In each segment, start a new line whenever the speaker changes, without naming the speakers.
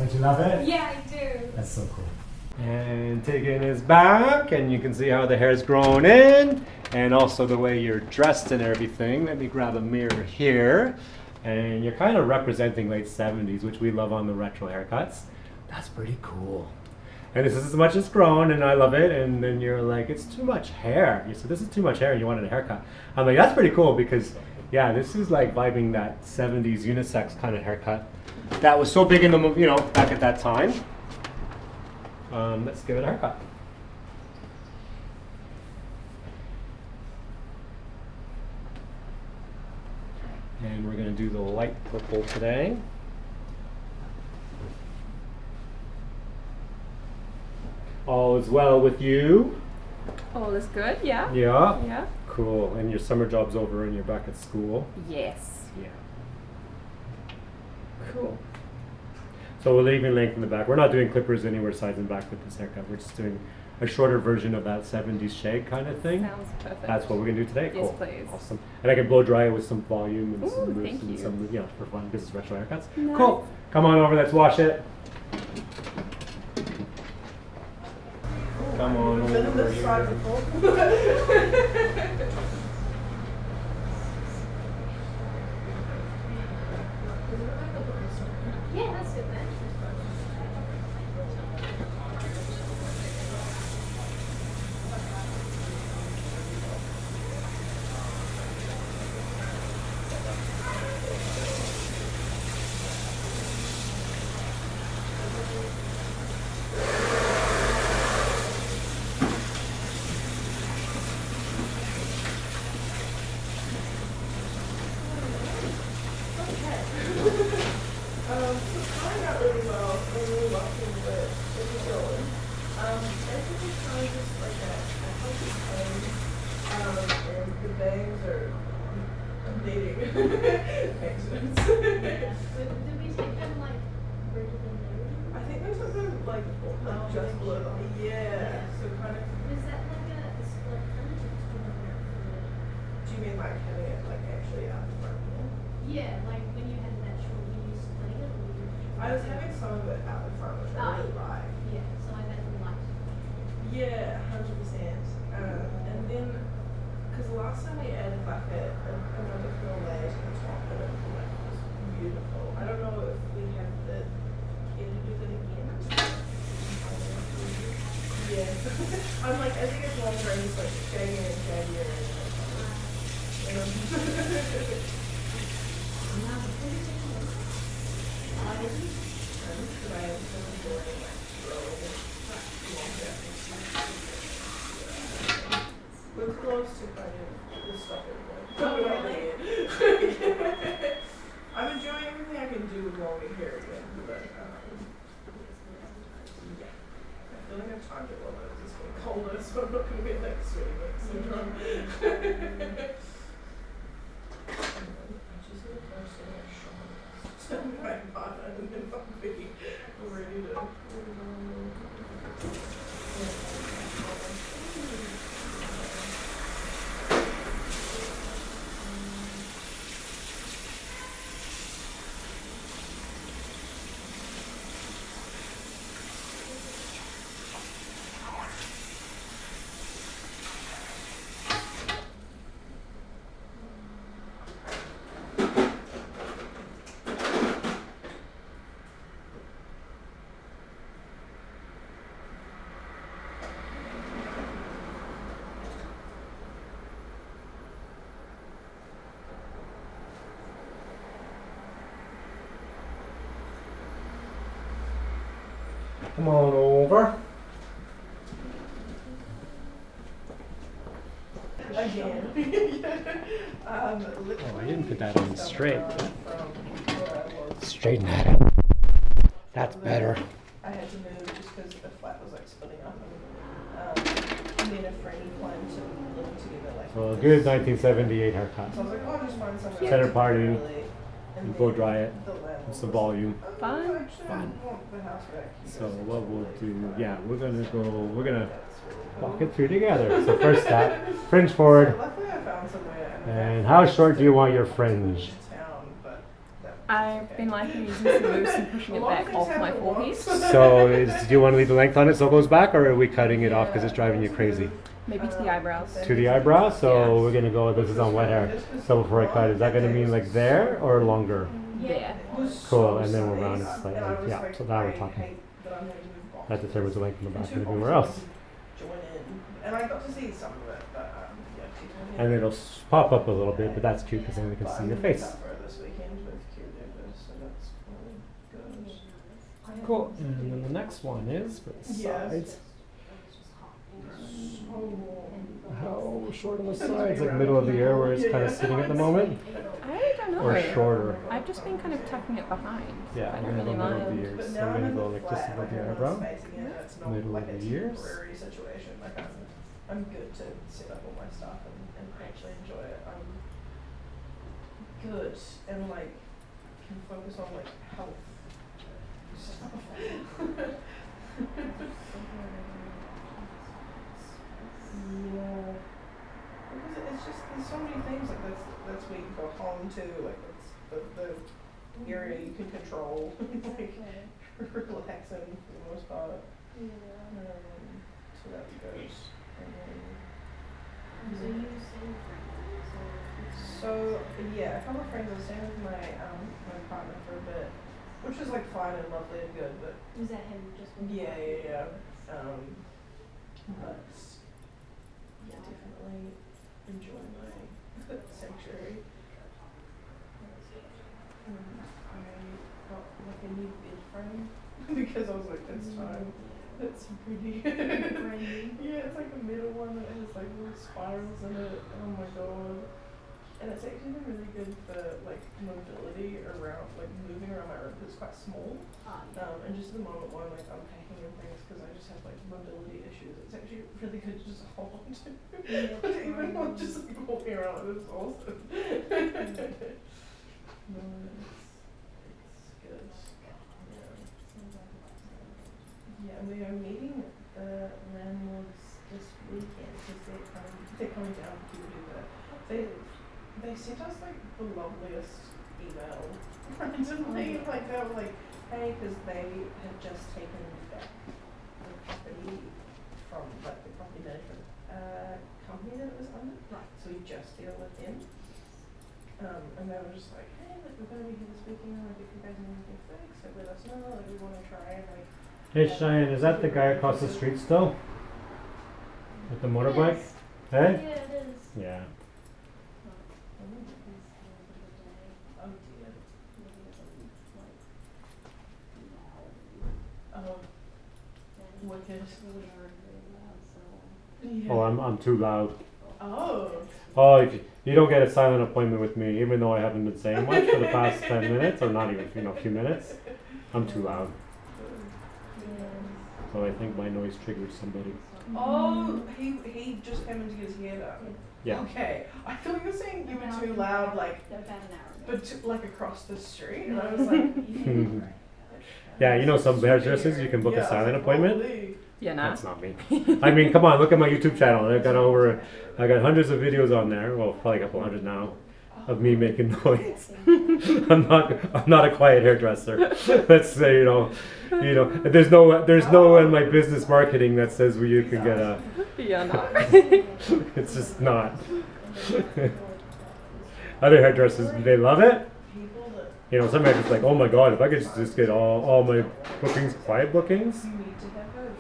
Don't you love it?
Yeah, I do.
That's so cool. And Tegan is back, and you can see how the hair's grown in, and also the way you're dressed and everything. Let me grab a mirror here. And you're kind of representing late 70s, which we love on the retro haircuts. That's pretty cool. And this is as much as grown, and I love it. And then you're like, it's too much hair. You said, this is too much hair, and you wanted a haircut. I'm like, that's pretty cool because, yeah, this is like vibing that 70s unisex kind of haircut that was so big in the, you know, back at that time. Let's give it a haircut. And we're going to do the light purple today. All is well with you?
All is good, yeah.
Yeah?
Yeah.
Cool. And your summer job's over and you're back at school?
Yes.
Yeah. Cool. So we're leaving length in the back. We're not doing clippers anywhere sides and back with this haircut. We're just doing a shorter version of that 70s shake kind of thing.
Sounds perfect.
That's what we're going to do today?
Yes,
cool.
please.
Awesome. And I can blow dry it with some volume and
Ooh,
some mousse
thank
and
you.
some, you know, for fun because it's retro haircuts.
Nice.
Cool. Come on over, let's wash it. Come on over here.
Yeah, that's good then. Yeah, like when you had natural, when you split it.
I was having some of it out the front, which I really like.
Yeah, so I bet you liked it.
Yeah, 100%. And then, because the last time we added like another fill layer to the top, and it like, was beautiful. I don't know if we have the care to do that again. Yeah. I'm like, as it gets longer, I'm just like shaggier and shaggier. We're close to kind of the stuff everywhere. I'm enjoying everything I can do with longer hair again, but yeah. I feel like I've timed it well, but it's just getting colder, so I'm not going to get like sweaty neck syndrome. I just need to go so much shot. My partner, and then I'll be ready to.
Come on over.
Again.
Oh, I didn't put that on straight. Straighten that out. That's better.
I had to move just because the flat was like splitting up. And then a friend planned to live together like.
Well, good 1978 haircut.
So I was like, oh, I'll just find somewhere.
Center party.
And
You blow dry it.
the landlord
With some
was
volume.
like,
Fun.
"Oh, actually, I want the house back."
So what we'll do, yeah, we're gonna walk it through together. So first step, fringe
So
forward.
luckily I found somewhere.
And how short do you want your fringe?
Town, but that
I've been liking using some mousse and pushing it back off my forehead.
So, do you want to leave the length on it so it goes back, or are we cutting it off because it's driving you crazy?
Maybe to the eyebrows.
To the eyebrows? So
Yeah.
we're going to go, this is on wet hair. So before I cut, is that going to mean like there or longer?
There.
Cool, and then we'll round it slightly. Yeah, so now we're talking. That determines the length in the back and everywhere else.
And I got to see some of it, but yeah.
And it'll pop up a little bit, but that's cute because then we can see your face.
This weekend with Q-Divers, so that's really good.
Cool. And then the next one is for the sides. How short on the sides? Like middle of the ear where it's kind of sitting at the moment?
I don't know.
Or shorter?
I've just been kind of tucking it behind.
Yeah,
I
in
don't
the
really
middle of the
mind.
ears. So I'm going to go like just above the eyebrow. Middle of the ears.
Situation. Like I'm good to set up all my stuff and actually enjoy it. I'm good and like can focus on like health. Yeah, because it's just there's so many things like that's where you go home to, like that's the area you can control, like relaxing for the most part. So that's good. And then,
So you stay with friends, or?
so yeah, a couple of friends. I was staying with my partner for a bit, which was like fine and lovely and good, but
Was that him just?
yeah. But yeah, definitely enjoy my sanctuary. I got like a new bed frame because I was like, it's time. It's pretty. Yeah, it's like a metal one that has like little spirals in it. Oh my god. And it's actually been really good for like mobility around, like moving around my room because it's quite small. And just at the moment while I'm like unpacking and things because I just have like mobility issues, it's actually really good to just hold on to. Even not just like walking around, it's awesome. No, it's good. Yeah, and we are meeting the landlords this weekend because they're coming down to do the. They sent us like the loveliest email randomly, like they were like, hey, because they had just taken back the property from like the property management company that it was under. Right. So we just deal with them. And they were just like, hey, like we're gonna be here this weekend, like if you guys need anything fixed, like let us know, like we wanna try and like.
Hey Cheyenne, is that the guy across the street still? With the motorbike?
Yes.
Hey?
Yeah, it is.
Yeah.
Oh dear. Oh, wicked. Yeah.
Oh, I'm too loud.
Oh.
Oh, if you don't get a silent appointment with me, even though I haven't been saying much for the past 10 minutes, or not even, a few minutes. I'm too loud. So I think my noise triggered somebody.
Oh, he just came in to get his hair done.
Yeah.
Okay, I thought you were saying you were too loud, like,
About an hour.
but like across the street, and I was like,
Yeah, you know some hairdressers, you can book a silent appointment.
holy.
Yeah, nah.
That's not me. I mean, come on, look at my YouTube channel. I got hundreds of videos on there. Well, probably a couple hundred now, of me making noise. I'm not a quiet hairdresser. Let's say, there's no in my business marketing that says where you can get a.
Yeah, nah.
It's just not. Other hairdressers, they love it. Some hairdressers like, oh my god, if I could just get all my bookings quiet bookings.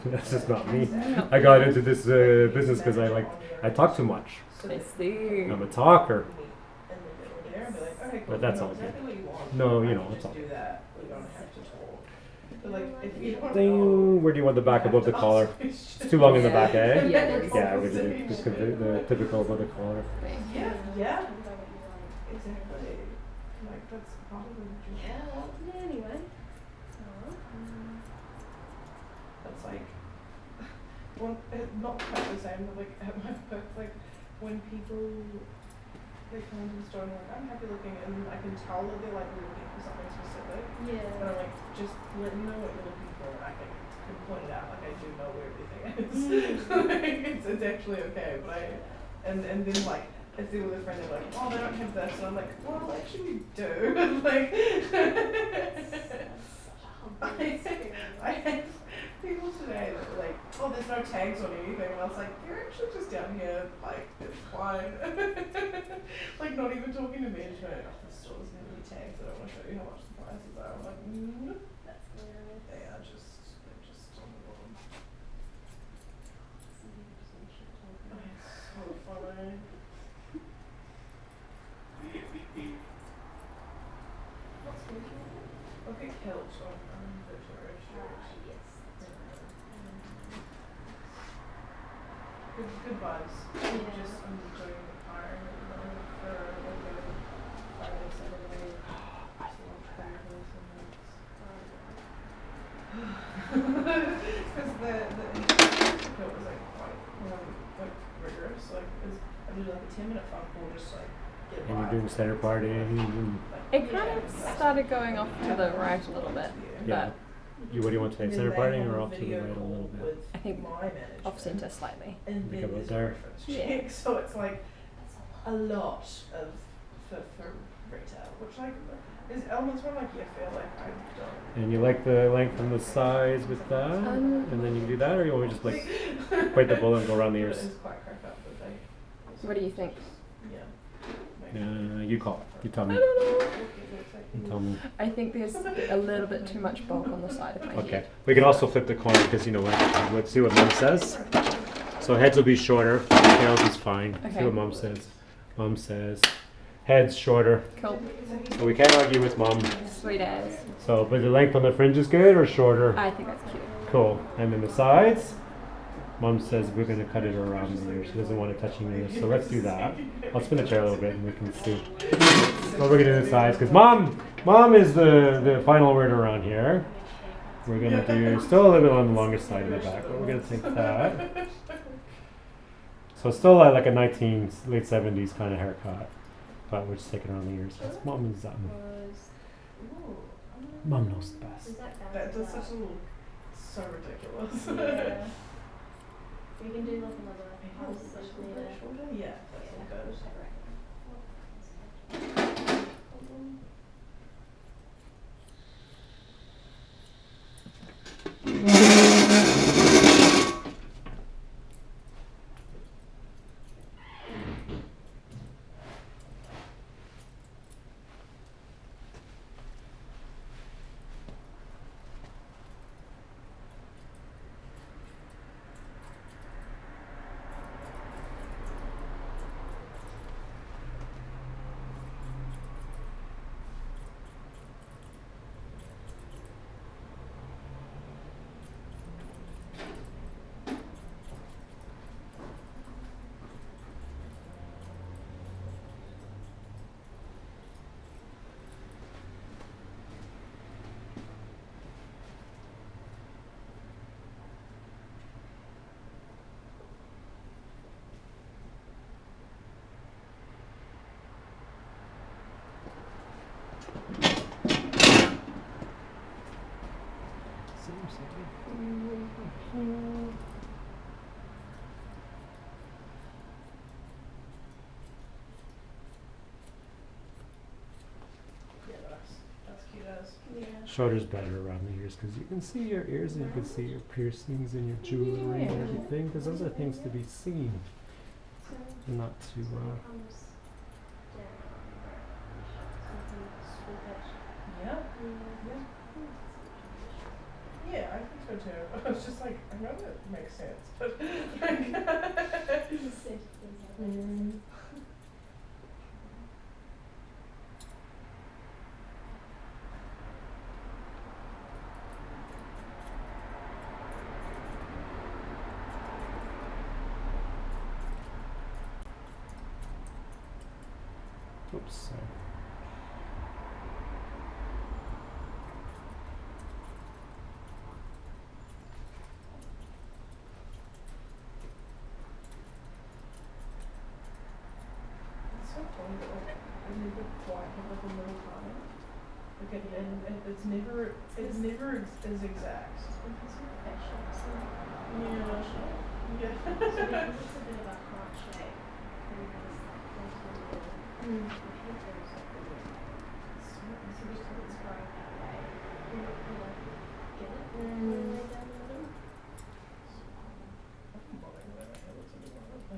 That's just not me. I got into this business because I talk too much.
I see.
I'm a talker. But that's all good. No, it's all. Ding. Where do you want the back above the collar? It's too long in the back, eh?
Yeah, it is.
Yeah, we do the typical above the collar.
Yeah, yeah. Exactly. Like that's part of the job.
Yeah, anyway.
That's like not quite the same, but like at my work, like when people they come into the store and they're like, I'm happy looking, and I can tell that they're like looking for something specific.
Yeah.
And I'm like, just let me know what you're looking for, and I can point it out. Like I do know where everything is. Like, it's actually okay, but and then like I see with a friend, they're like, oh, they don't have this. And I'm like, well, actually we do. Like, I had people today that were like, oh, there's no tags on anything. And I was like, you're actually just down here, like, it's fine. Like, not even talking to management. Oh, this store doesn't have any tags. I don't want to show you how much the prices are. I'm like, nope.
That's hilarious.
They're just on the bottom. Oh, it's so funny.
What's the name?
Look at Kelch on Victoria Street.
Yes, that's right.
Good vibes.
Yeah.
Just I'm doing the hiring at the moment for like a Friday, Saturday. I love Fridays and because the it was like quite like rigorous. Like I did like a 10-minute phone call just like get
And you're doing center parting. And,
It kind of started going off to the right a little bit,
yeah.
but
What do you want to take? Center parting or off to the right a little bit?
I think
my management.
off centre slightly.
And
Like
then
about
there's
there?
a reference
Yeah.
check, so it's like a lot of for retail, which like is elements where I'm like, yeah, I feel like I don't.
And you like the length and the size with that? And then you can do that, or you want me to just like bite the bullet and go around the ears?
It is quite cracked up, but they.
What do you think?
Yeah.
You call. You tell me.
I don't know.
You tell me.
I think there's a little bit too much bulk on the side of my
Okay.
head.
We can also flip the coin because you know what? Let's see what Mom says. So heads will be shorter. Tails is fine. See
Okay.
what Mom says. Mom says heads shorter.
Cool.
So we can't argue with Mom.
Sweet as.
So, but the length on the fringe is good or shorter?
I think that's cute.
Cool. And then the sides, Mom says we're going to cut it around the ears. She doesn't want it touching the ears. So let's do that. I'll spin the chair a little bit and we can see what we're going to do the sides. Because Mom is the final word around here. We're going to do still a little bit on the longer side of the back, but we're going to take that. So still like a late 70s kind of haircut. But we're just taking it around the ears. Because Mom is Mom knows the best.
That does such a little so ridiculous.
Yeah. We can do like another house session later.
Yeah, that's all good. Yeah, that's cute as.
Yeah.
Shoulders better around the ears because you can see your ears and you can see your piercings and your jewelry and everything because those are things to be seen
So,
and not to
so it comes down. So we can swoop it.
Yeah. Yeah, I think so too. I was just like, I know that makes sense, but
oops, sorry.
it's so funny that like I never quite have like a little time. Like and it's never as exact.
Because of the fashion, so
Yeah.
shape.
Yeah.
So because it's a bit of a heart shape, and it's like
Like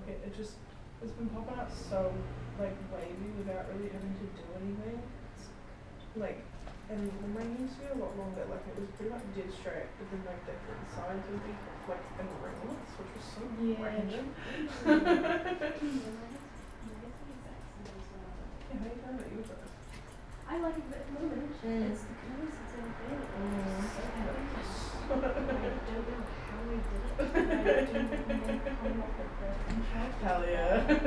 it just, it's been popping out so like wavy without really having to do anything. Like, and the mane used to be a lot longer, like it was pretty much dead straight, but then like the sides would be like in ringlets, which was so random. Yeah, how you found it yours?
I like it, but at the moment, it's the curls that's in bed. I don't know how we did it, but I do come off of the control.
Hell yeah.
No,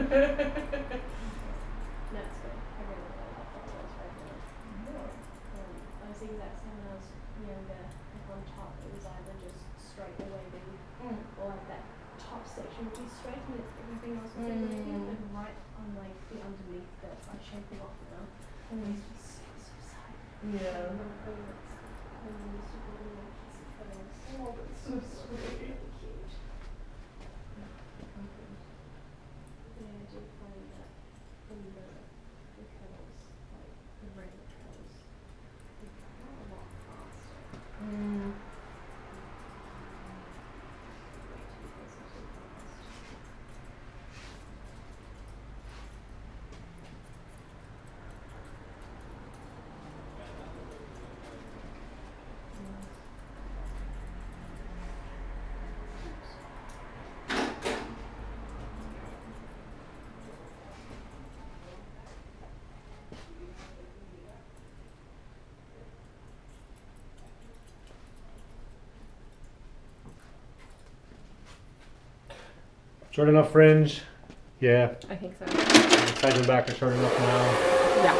it's good. I really like how far it was right now. I was the exact same when I was younger. Like on top, it was either just straight or wavy, or like that top section would be straight and everything else was like wavy, and right on like the underneath that I shaved them off now. It used to be so sad.
Yeah.
Oh, that's so sweet. Really cute. Yeah, I do find that in the curls, like the regular curls, they come out a lot faster. Way too fast, too fast.
Short enough fringe? Yeah.
I think so.
Sides and back are short enough now.
Yeah.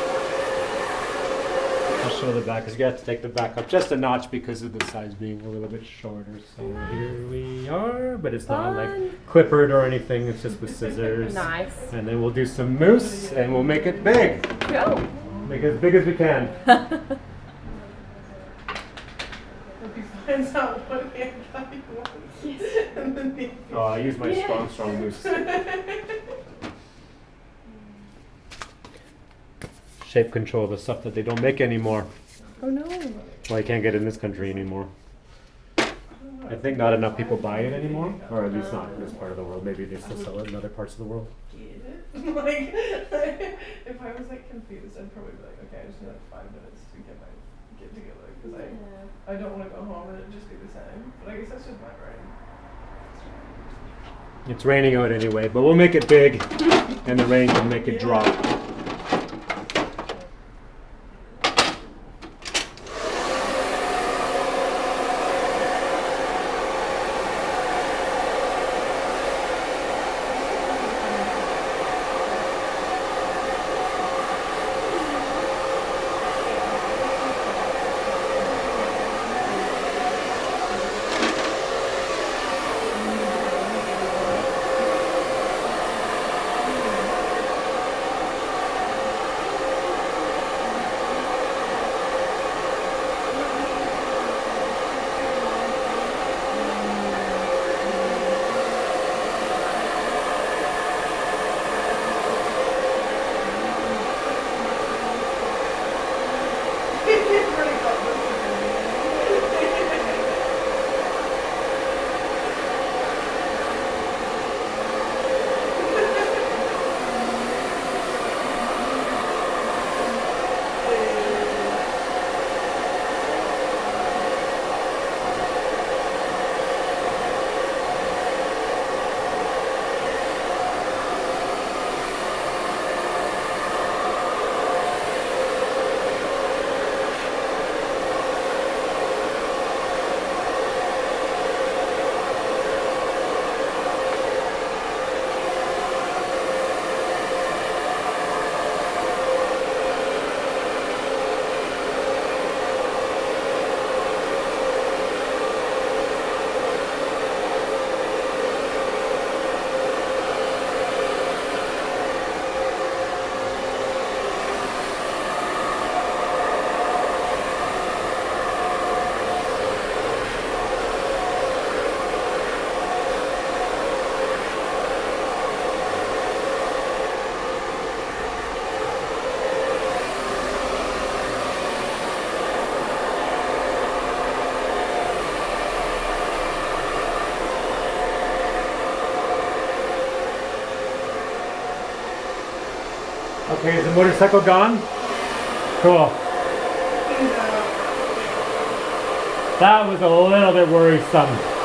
I'll show the back because you have to take the back up just a notch because of the sides being a little bit shorter. So here we are, but it's not like clippered or anything. It's just with scissors.
Nice.
And then we'll do some mousse and we'll make it big.
Cool.
Make it as big as we can.
Hope he finds out what haircut he wants. And then
Oh, I use my strong mousse. Shape control, the stuff that they don't make anymore.
Oh no.
Well, you can't get it in this country anymore. I think not enough people buy it anymore, or at least not in this part of the world. Maybe they still sell it in other parts of the world.
Get it? Like, if I was like confused, I'd probably be like, okay, I just need like 5 minutes to get together because I don't want to go home and it just be the same. But I guess that's just my brain.
It's raining out anyway, but we'll make it big, and the rain can make it drop. Okay, is the motorcycle gone? Cool. That was a little bit worrisome.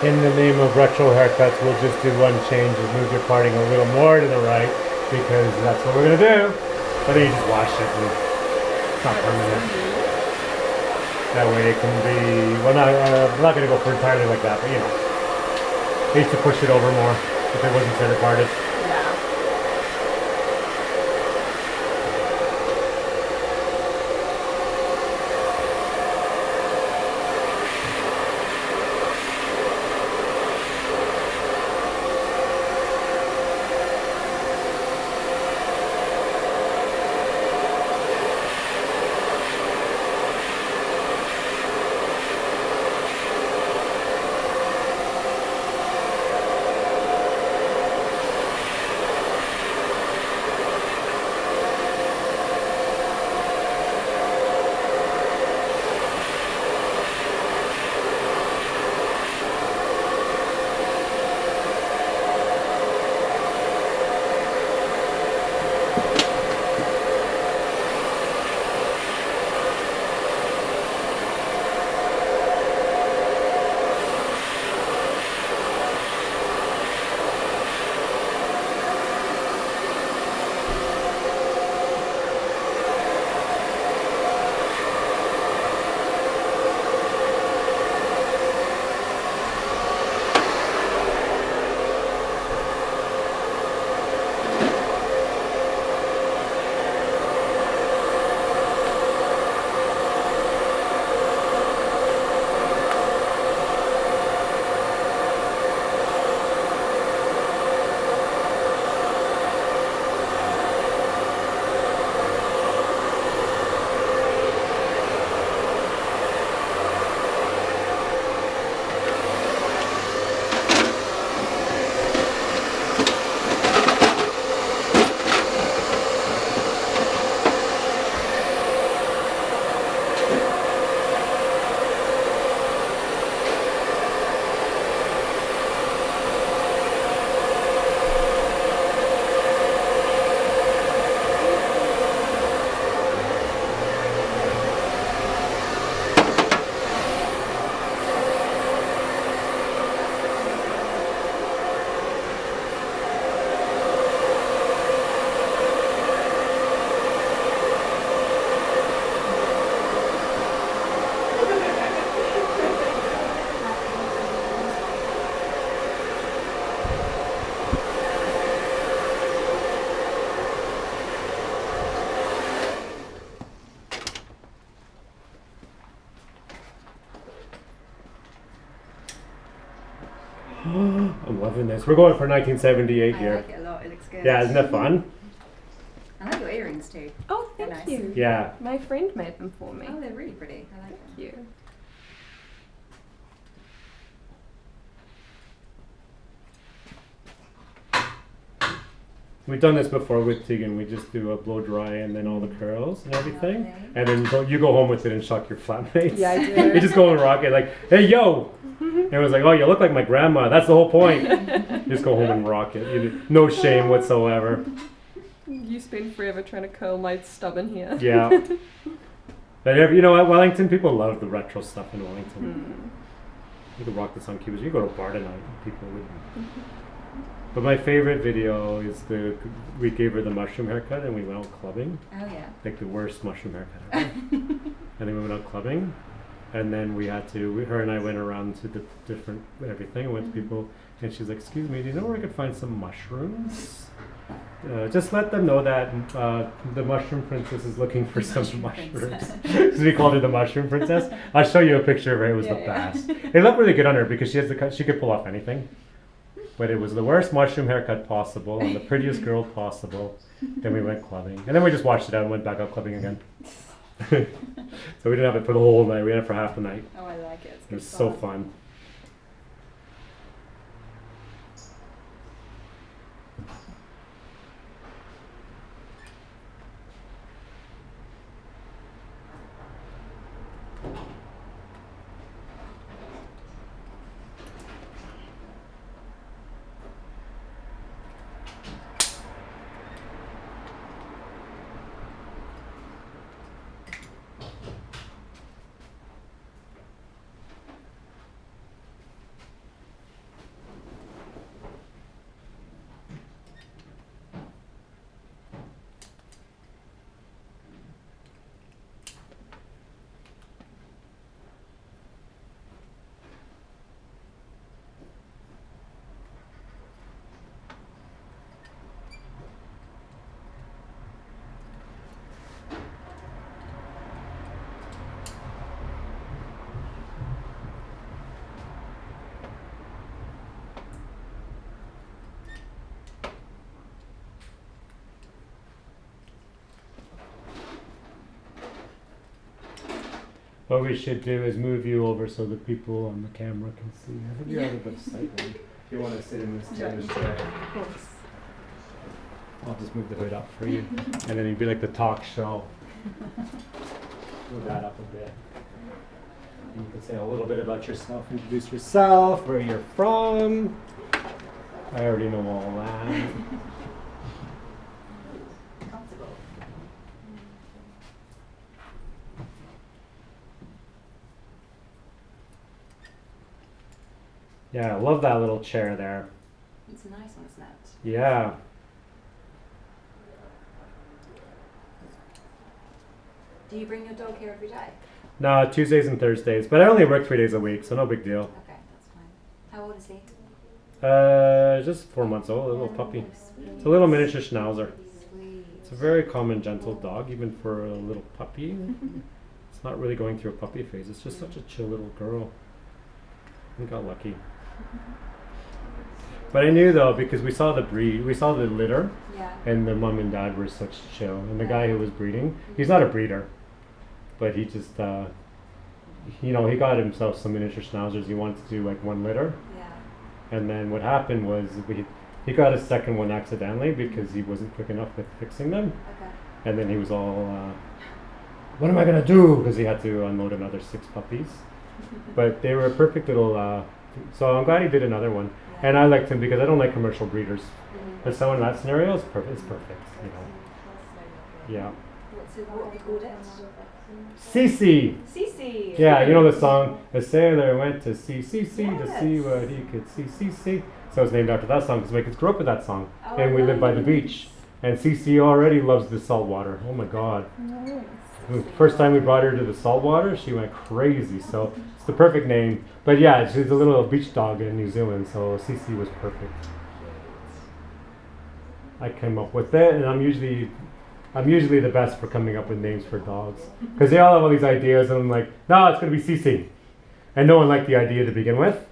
in the name of retro haircuts, we'll just do one change and move your parting a little more to the right because that's what we're going to do. But then you just wash it and it's not permanent. That way it can be, well, I'm not going to go for entirely like that, but you know. I used to push it over more if it wasn't center parted. I'm loving this. We're going for 1978
I
here.
like it a lot. It looks good.
Yeah, isn't that fun?
I like your earrings too.
Oh,
They're
thank
nice.
you.
Yeah.
My friend made them for me.
Oh, they're really pretty. I like them.
Thank you.
We've done this before with Tegan. We just do a blow dry and then all the curls and everything.
Lovely.
And then you go home with it and shock your flatmates.
Yeah, I do.
You just go and rock it like, hey, yo! And it was like, oh, you look like my grandma. That's the whole point. Just go home and rock it. No shame whatsoever.
You spend forever trying to curl my stubborn hair.
Yeah. But you know what, Wellington, people love the retro stuff in Wellington. You could rock this on Cubas. You go to a bar tonight and people would. But my favorite video is we gave her the mushroom haircut and we went out clubbing.
Oh yeah.
Like the worst mushroom haircut ever. And then we went out clubbing. And then her and I went around to the different everything and went to people. And she's like, excuse me, do you know where I could find some mushrooms? Just let them know that the mushroom princess is looking for some mushrooms. Because we called her the mushroom princess. I'll show you a picture of her. It was the best. It looked really good on her because she could pull off anything. But it was the worst mushroom haircut possible and the prettiest girl possible. Then we went clubbing. And then we just watched it out and went back out clubbing again. So we didn't have it for the whole night. We had it for half the night.
Oh, I like it.
It was so fun. What we should do is move you over so the people on the camera can see. I think you're out of the sight line. If you want to sit in this chair,
Of course.
I'll just move the hood up for you. And then you'd be like the talk show. Move that up a bit. And you can say a little bit about yourself, introduce yourself, where you're from. I already know all that. Yeah, I love that little chair there.
It's a nice one, isn't it?
Yeah.
Do you bring your dog here every day?
No, Tuesdays and Thursdays, but I only work 3 days a week, so no big deal.
Okay, that's fine. How old is he?
Just 4 months old, a little puppy. It's a little miniature schnauzer.
Sweet.
It's a very calm and gentle dog, even for a little puppy. It's not really going through a puppy phase. It's just such a chill little girl. We got lucky. But I knew though, because we saw the litter,
Yeah.
and the mom and dad were such chill. And the guy who was breeding, he's not a breeder, but he just, he got himself some miniature schnauzers. He wanted to do like one litter.
Yeah.
And then what happened was he got a second one accidentally because he wasn't quick enough with fixing them.
Okay.
And then he was all, what am I going to do? Because he had to unload another 6 puppies. But they were a perfect little, so I'm glad he did another one.
Yeah.
And I liked him because I don't like commercial breeders.
Mm-hmm.
But someone in that scenario is perfect. It's perfect, you know. Yeah.
What have you called it?
Cece!
Cece!
Yeah, you know the song, a sailor went to see Cece to see
Yes.
what he could see Cece. So it's named after that song because my kids grew up with that song.
Oh,
And we live by the
nice.
beach. And Cece already loves the salt water. Oh my God.
Nice.
The first time we brought her to the salt water, she went crazy. So it's the perfect name. But yeah, she's a little beach dog in New Zealand, so Cece was perfect. I came up with it, and I'm usually the best for coming up with names for dogs. Because they all have all these ideas, and I'm like, no, it's going to be Cece. And no one liked the idea to begin with.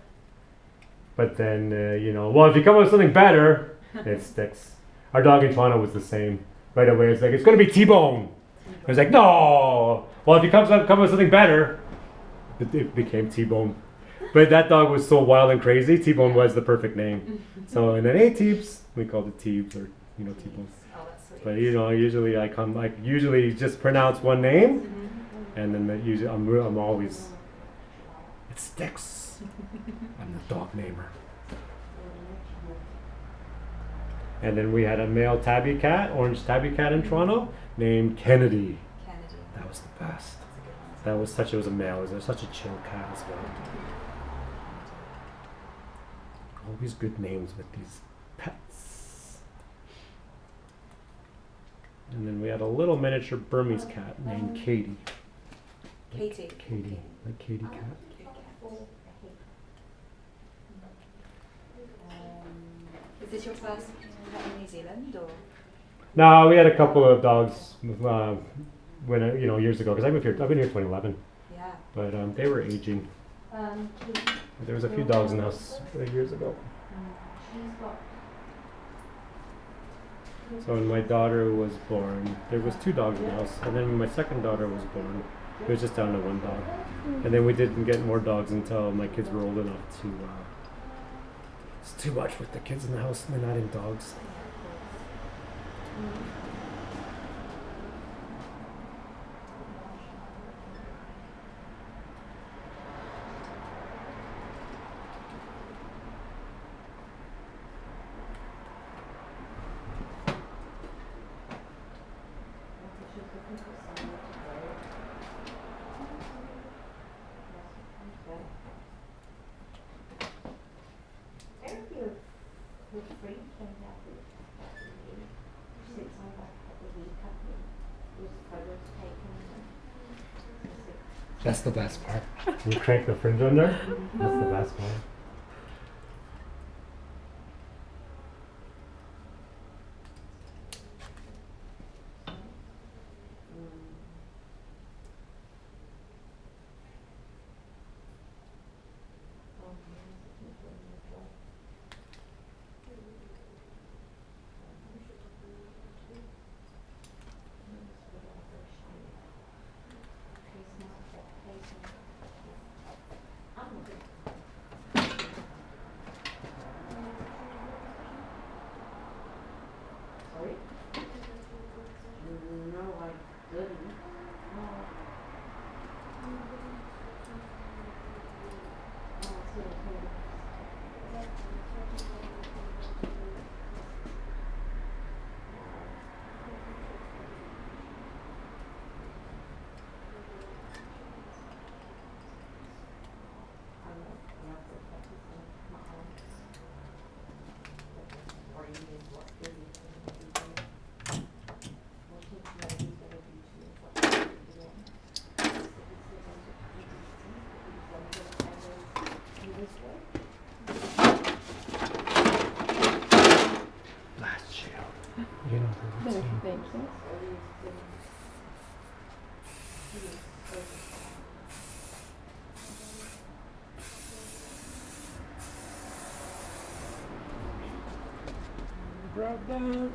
But then, you know, well, if you come up with something better, it sticks. Our dog in Toronto was the same. Right away, it's like, it's going to be T-Bone. I was like, no. Well, if you come up with something better, it became T-Bone. But that dog was so wild and crazy, T-Bone was the perfect name. So, and then, hey, Teebs, we called it Teebs or, you know, T-Bone.
Oh, that's sweet.
But, you know, usually I usually just pronounce one name, and then usually I'm always, it sticks. I'm the dog namer. And then we had a male tabby cat, orange tabby cat in Toronto, named Kennedy.
Kennedy.
That was the best. That was such, it was a male, it was such a chill cat as well. Always good names with these pets. And then we had a little miniature Burmese cat named Katie.
Katie.
Katie, like Katie cat.
Is this your first pet in New Zealand or?
No, we had a couple of dogs when you know, years ago, because I've been here 2011.
Yeah.
But they were aging. There was a few dogs in the house years ago. So when my daughter was born, there was 2 dogs in the house, and then when my second daughter was born, it was just down to 1 dog. And then we didn't get more dogs until my kids were old enough to. It's too much with the kids in the house, and they're not in dogs. That's the best part. You crank the fringe on there, that's the best part.
Thank you.
Grab that.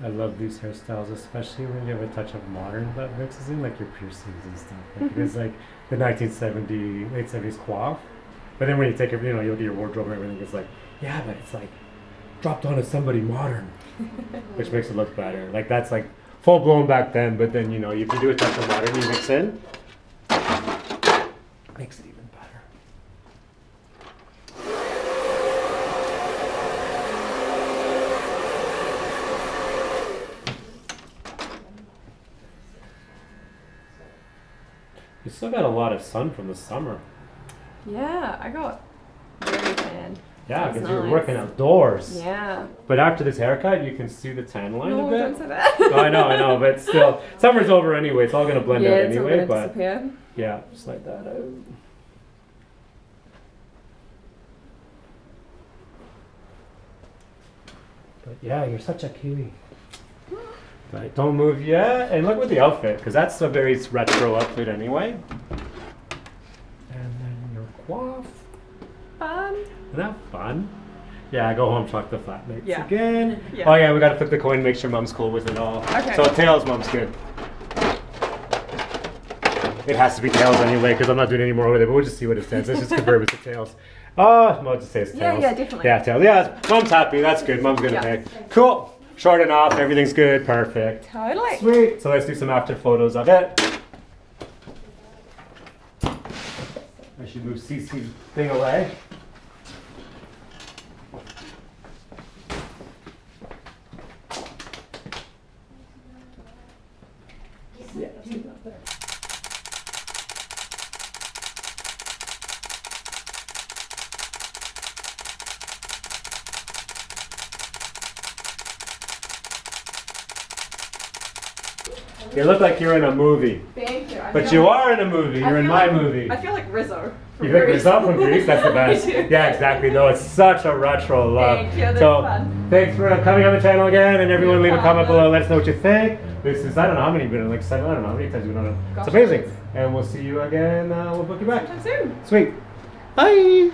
I love these hairstyles, especially when you have a touch of modern that mixes in, like your piercings and stuff. Like it's like the 1970s, late 70s coif. But then when you take it, you know, you look at your wardrobe and everything, it's like, yeah, but it's like dropped onto somebody modern, which makes it look better. Like that's like full blown back then, but then, you know, if you do a touch of modern, you mix in, makes it even better. You still got a lot of sun from the summer.
Yeah, I got very tan.
Yeah,
That's
because you were
nice.
working outdoors.
Yeah.
But after this haircut, you can see the tan line
No,
a bit.
don't say that.
Oh, I know, but still, summer's over anyway. It's all gonna blend out
It's all
anyway.
gonna
But
disappear.
yeah, just like that out. But yeah, you're such a cutie. But don't move yet. And look with the outfit, because that's a very retro outfit anyway. And then your coif.
Fun.
Isn't that fun? Yeah, go home, talk to flatmates
Yeah.
again.
Yeah.
Oh yeah, we gotta flip the coin, make sure mom's cool with it all.
Okay.
So tails, mom's good. It has to be tails anyway, because I'm not doing any more with it, but we'll just see what it says. Let's just convert it to tails. Oh, I'll just say it's
Yeah,
tails.
yeah, definitely.
Yeah, tails. Yeah, mom's happy, that's good. Mom's gonna
Yeah.
pay. Cool. Short enough, everything's good, perfect.
Totally.
Sweet. So let's do some after photos of it. I should move Cece's thing away. Yeah, let's do that there. You look like you're in a movie.
Thank you.
But you are in a movie. You're in my movie.
I feel like Rizzo. from
You think
Grease.
Rizzo from Greece? That's the best.
I do.
Yeah, exactly. No, it's such a retro look.
Thank you, that's
so,
fun.
thanks for coming on the channel again, and everyone
No
leave a comment
problem.
below. Let us know what you think. This is, I don't know how many you've been on, like 7, I don't know how many times you've been on it. It's
Gosh,
amazing.
loads.
And we'll see you again. We'll book you back.
Sometime soon.
Sweet. Bye.